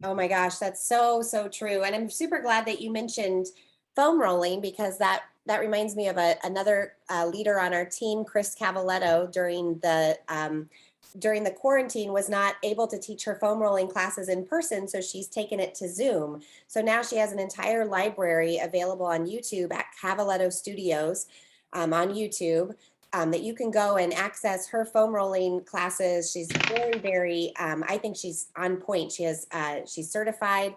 Oh my gosh, that's so true. And I'm super glad that you mentioned foam rolling, because that reminds me of another leader on our team, Chris Cavaletto, during the quarantine, was not able to teach her foam rolling classes in person. So she's taken it to Zoom. So now she has an entire library available on YouTube at Cavaletto Studios on YouTube. That you can go and access her foam rolling classes. She's very, I think she's on point. She's certified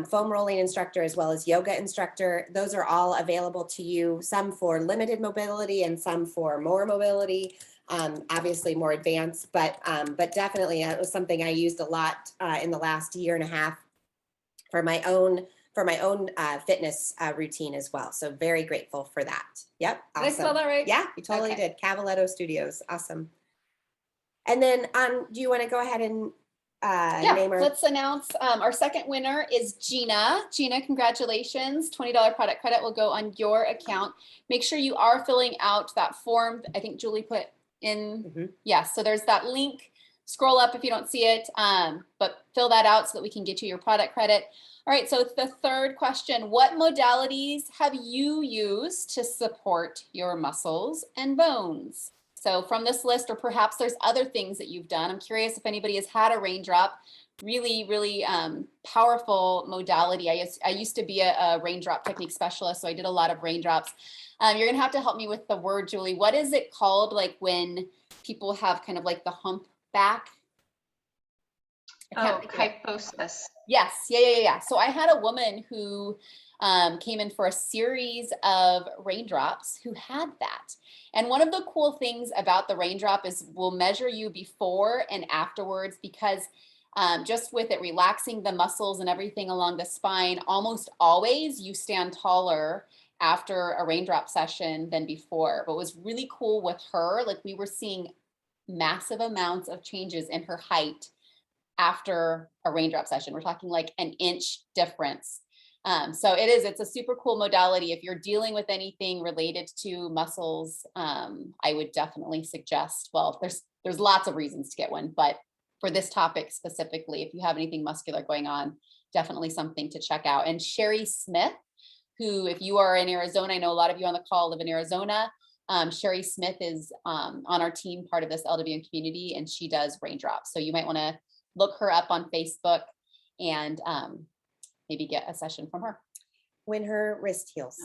foam rolling instructor as well as yoga instructor. Those are all available to you, some for limited mobility and some for more mobility, obviously more advanced, but definitely it was something I used a lot in the last year and a half for my own fitness routine as well. So very grateful for that. Yep. Awesome. Did I spell that right? Yeah, you totally did. Cavaletto Studios. Awesome. And then do you want to go ahead and name her? Let's announce our second winner is Gina. Gina, congratulations. $20 product credit will go on your account. Make sure you are filling out that form I think Julie put in. Mm-hmm. Yes, so there's that link scroll up if you don't see it, but fill that out so that we can get you your product credit. All right, so the third question, what modalities have you used to support your muscles and bones? So from this list, or perhaps there's other things that you've done. I'm curious if anybody has had a raindrop, really powerful modality. I used to be a raindrop technique specialist, so I did a lot of raindrops. You're gonna have to help me with the word, Julie. What is it called, like when people have kind of like the hump back? Oh, kyphosis. Yes, yeah. So I had a woman who came in for a series of raindrops who had that. And one of the cool things about the raindrop is we'll measure you before and afterwards, because just with it relaxing the muscles and everything along the spine, almost always you stand taller after a raindrop session than before. But what was really cool with her, like we were seeing massive amounts of changes in her height after a raindrop session. We're talking like an inch difference. So it's a super cool modality. If you're dealing with anything related to muscles, I would definitely suggest, well, there's lots of reasons to get one, but for this topic specifically, if you have anything muscular going on, definitely something to check out. And Sherry Smith, who, if you are in Arizona, I know a lot of you on the call live in Arizona. Sherry Smith is on our team, part of this LWN community, and she does raindrops. So you might want to look her up on Facebook and maybe get a session from her. When her wrist heals.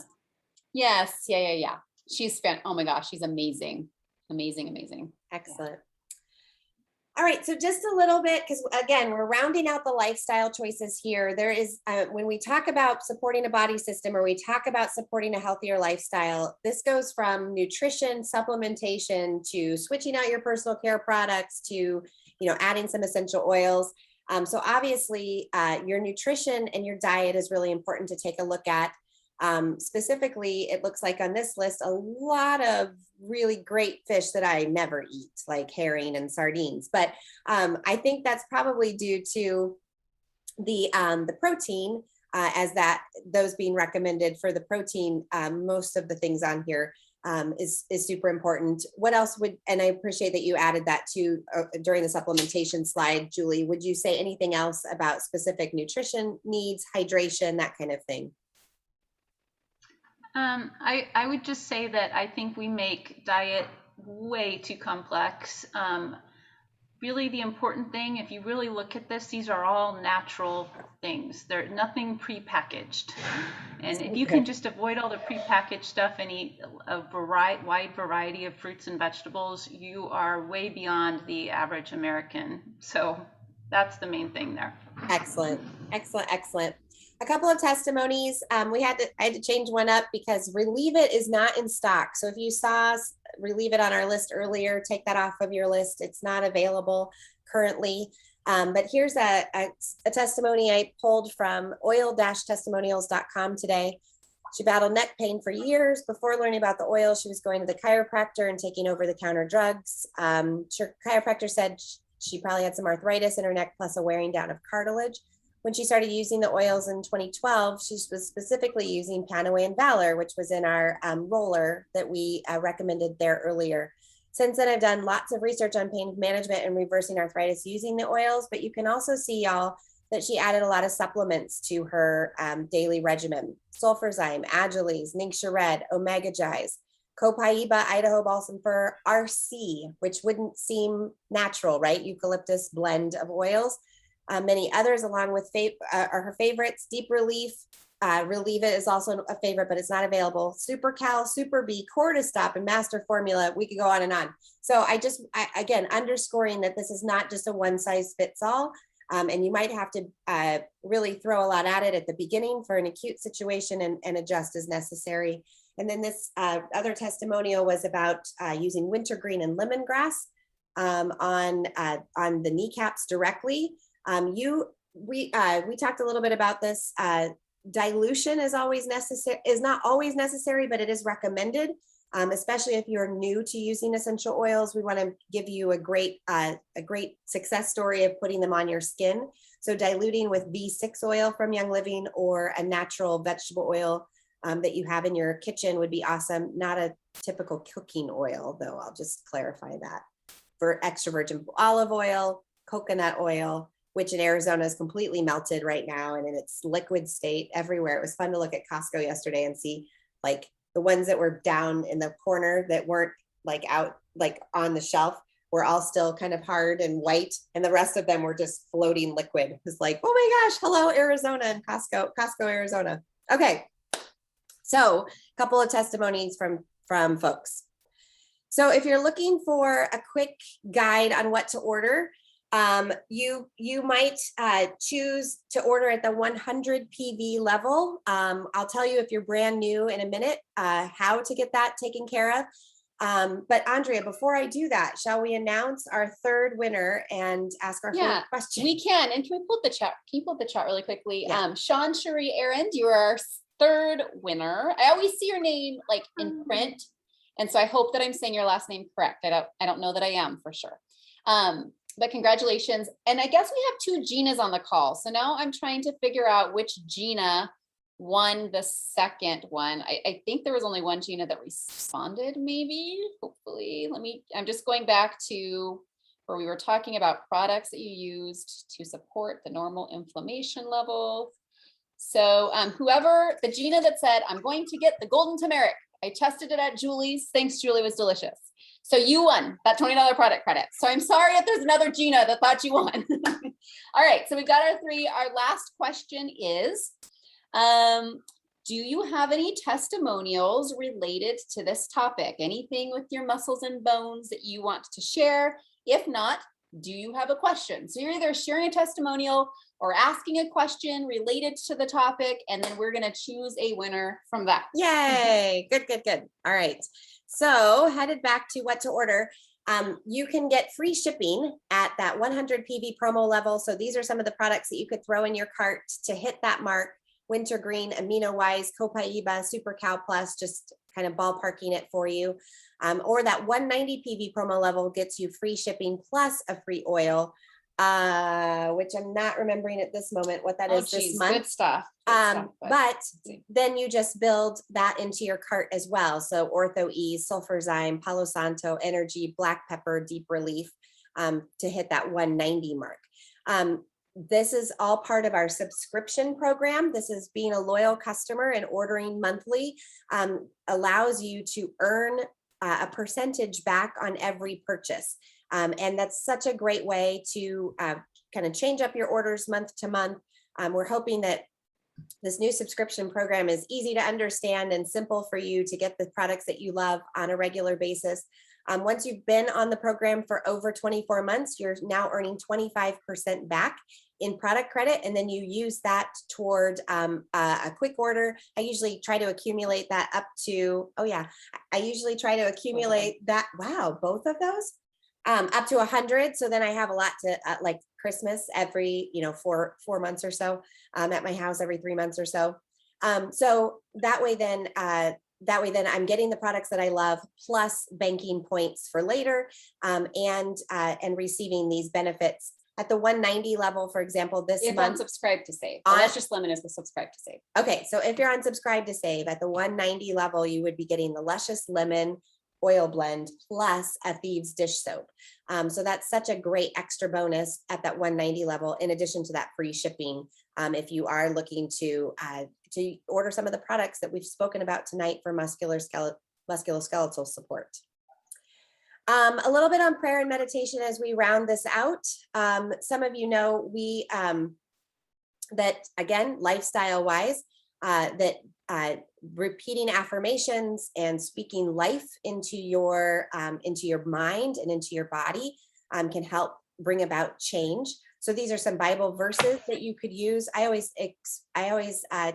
Yes, yeah. She's oh my gosh, she's amazing. Amazing. Excellent. All right, so just a little bit, because again, we're rounding out the lifestyle choices here. There is, when we talk about supporting a body system, or we talk about supporting a healthier lifestyle, this goes from nutrition, supplementation, to switching out your personal care products, to adding some essential oils. So obviously, your nutrition and your diet is really important to take a look at. Specifically, it looks like on this list, a lot of really great fish that I never eat, like herring and sardines. But I think that's probably due to the protein, as those being recommended for the protein. Most of the things on here is super important. What else and I appreciate that you added that too during the supplementation slide, Julie. Would you say anything else about specific nutrition needs, hydration, that kind of thing? I would just say that I think we make diet way too complex. Really, the important thing, if you really look at this, these are all natural things. They're nothing prepackaged. And if you can just avoid all the prepackaged stuff and eat a wide variety of fruits and vegetables, you are way beyond the average American. So that's the main thing there. Excellent. A couple of testimonies. I had to change one up because Relieve It is not in stock. So if you saw Relieve It on our list earlier, take that off of your list. It's not available currently. But here's a testimony I pulled from oil-testimonials.com today. She battled neck pain for years. Before learning about the oil, she was going to the chiropractor and taking over-the-counter drugs. Her chiropractor said she probably had some arthritis in her neck, plus a wearing down of cartilage. When she started using the oils in 2012, she was specifically using Panaway and Valor, which was in our roller that we recommended there earlier. Since then, I've done lots of research on pain management and reversing arthritis using the oils, but you can also see, y'all, that she added a lot of supplements to her daily regimen. Sulfurzyme, Agiles, Ningxia Red, Omega Gize, Copaiba, Idaho Balsam Fir, RC, which wouldn't seem natural, right? Eucalyptus blend of oils. Many others, along with are her favorites. Deep Relief, Relieve It is also a favorite, but it's not available. Super Cal, Super B, Cortistop, and Master Formula. We could go on and on. So again, underscoring that this is not just a one size fits all. And you might have to really throw a lot at it at the beginning for an acute situation and adjust as necessary. And then this other testimonial was about using wintergreen and lemongrass on the kneecaps directly. We talked a little bit about this. Dilution is not always necessary, but it is recommended, especially if you're new to using essential oils. We want to give you a great success story of putting them on your skin. So diluting with V6 oil from Young Living or a natural vegetable oil that you have in your kitchen would be awesome. Not a typical cooking oil, though. I'll just clarify that. for extra virgin olive oil, coconut oil, which in Arizona is completely melted right now and in its liquid state everywhere. It was fun to look at Costco yesterday and see like the ones that were down in the corner that weren't like out, like on the shelf, were all still kind of hard and white. And the rest of them were just floating liquid. It was like, oh my gosh, hello, Arizona and Costco, Arizona. Okay. So a couple of testimonies from folks. So if you're looking for a quick guide on what to order, you might choose to order at the 100 PV level. I'll tell you if you're brand new in a minute, how to get that taken care of. But Andrea, before I do that, shall we announce our third winner and ask our third question? We can. And can we pull up the chat? Can you pull up the chat really quickly? Yeah. Sean Cherie Arend, you are our third winner. I always see your name like in print. And so I hope that I'm saying your last name correct. I don't know that I am for sure. But congratulations. And I guess we have two Ginas on the call. So now I'm trying to figure out which Gina won the second one. I think there was only one Gina that responded, maybe, hopefully. I'm just going back to where we were talking about products that you used to support the normal inflammation level. So the Gina that said, I'm going to get the golden turmeric. I tested it at Julie's. Thanks, Julie, it was delicious. So you won that $20 product credit. So I'm sorry if there's another Gina that thought you won. All right, so we've got our three. Our last question is, do you have any testimonials related to this topic? Anything with your muscles and bones that you want to share? If not, do you have a question? So you're either sharing a testimonial or asking a question related to the topic, and then we're going to choose a winner from that. Yay. Good. All right. So headed back to what to order. You can get free shipping at that 100 PV promo level. So these are some of the products that you could throw in your cart to hit that mark. Wintergreen, Amino Wise, Copaiba, Super Cow Plus, just kind of ballparking it for you. Or that 190 PV promo level gets you free shipping plus a free oil, which I'm not remembering at this moment what that is this month. Good stuff. But then you just build that into your cart as well. So Ortho Ease, Sulfurzyme, Palo Santo, Energy, Black Pepper, Deep Relief, to hit that 190 mark. This is all part of our subscription program. This is being a loyal customer and ordering monthly, allows you to earn a percentage back on every purchase. And that's such a great way to kind of change up your orders month to month. We're hoping that this new subscription program is easy to understand and simple for you to get the products that you love on a regular basis. Once you've been on the program for over 24 months, you're now earning 25% back in product credit, and then you use that toward a quick order. I usually try to accumulate that up to, I usually try to accumulate that, wow, both of those? Up to 100. So then I have a lot to like Christmas every, 4 months or so, at my house every 3 months or so. So that way then I'm getting the products that I love plus banking points for later, and receiving these benefits at the 190 level, for example, this if month. On Subscribe to Save. The Luscious Lemon is the Subscribe to Save. Okay, so if you're on Subscribe to Save at the 190 level, you would be getting the Luscious Lemon oil blend plus a Thieves dish soap. So that's such a great extra bonus at that 190 level, in addition to that free shipping. If you are looking to order some of the products that we've spoken about tonight for musculoskeletal support. A little bit on prayer and meditation as we round this out. Some of you know that again, lifestyle wise, that repeating affirmations and speaking life into your mind and into your body can help bring about change. So these are some Bible verses that you could use. I always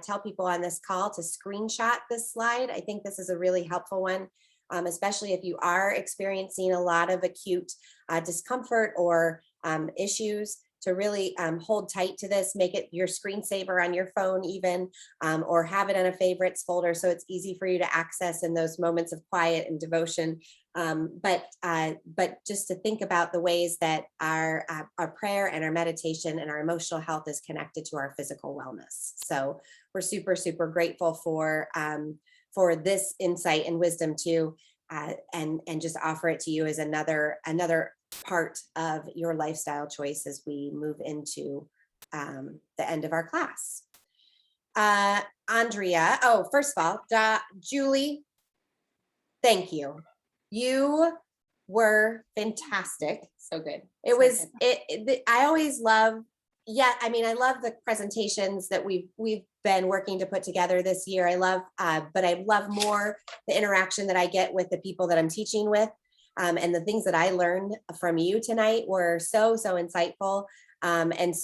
tell people on this call to screenshot this slide. I think this is a really helpful one, especially if you are experiencing a lot of acute discomfort or issues, to really hold tight to this, make it your screensaver on your phone even, or have it in a favorites folder so it's easy for you to access in those moments of quiet and devotion. But just to think about the ways that our prayer and our meditation and our emotional health is connected to our physical wellness. So we're super, super grateful for this insight and wisdom too. and just offer it to you as another part of your lifestyle choice as we move into the end of our class. Andrea, oh, first of all, Julie, thank you. You were fantastic. So good. It was, I always love, I love the presentations that we've been working to put together this year. I love, but I love more the interaction that I get with the people that I'm teaching with. And the things that I learned from you tonight were so insightful. And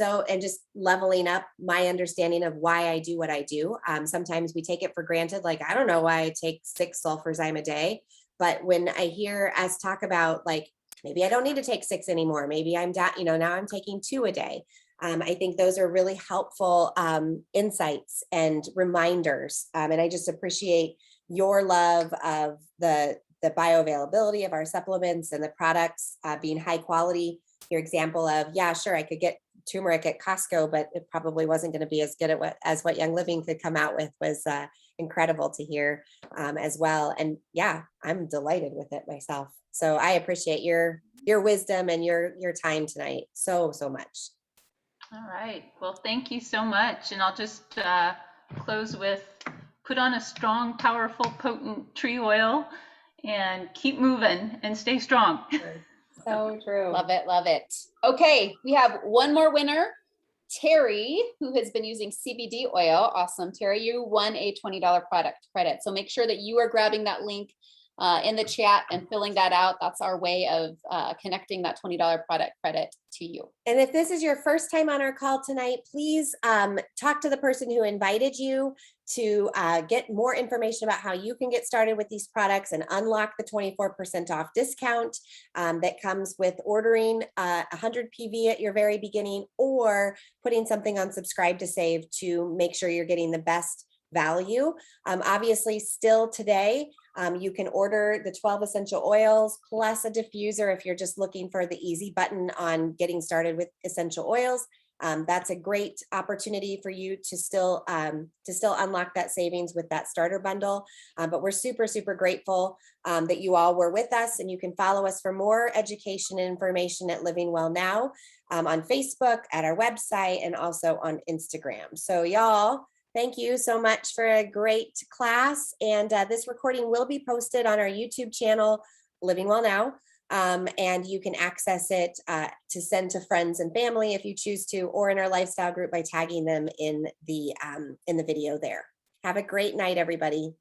just leveling up my understanding of why I do what I do. Sometimes we take it for granted. Like, I don't know why I take 6 sulfurzyme a day. But when I hear us talk about, like, maybe I don't need to take 6 anymore. Maybe I'm down, now I'm taking 2 a day. I think those are really helpful insights and reminders. And I just appreciate your love of the bioavailability of our supplements and the products being high quality. Your example of, yeah, sure, I could get turmeric at Costco, but it probably wasn't going to be as good as what Young Living could come out with was incredible to hear as well. And yeah, I'm delighted with it myself. So I appreciate your wisdom and your time tonight so much. All right. Well, thank you so much. And I'll just close with, put on a strong, powerful, potent tree oil and keep moving and stay strong. So true. Love it. Love it. Okay. We have one more winner, Terry, who has been using CBD oil. Awesome. Terry, you won a $20 product credit. So make sure that you are grabbing that link in the chat and filling that out. That's our way of connecting that $20 product credit to you. And if this is your first time on our call tonight, please talk to the person who invited you to get more information about how you can get started with these products and unlock the 24% off discount that comes with ordering 100 PV at your very beginning, or putting something on subscribe to save to make sure you're getting the best value. Obviously, still today, you can order the 12 essential oils plus a diffuser if you're just looking for the easy button on getting started with essential oils. That's a great opportunity for you to still unlock that savings with that starter bundle. But we're super grateful that you all were with us, and you can follow us for more education and information at Living Well Now on Facebook, at our website, and also on Instagram. So y'all, thank you so much for a great class. And this recording will be posted on our YouTube channel, Living Well Now. And you can access it to send to friends and family if you choose to, or in our lifestyle group by tagging them in the video there. Have a great night, everybody.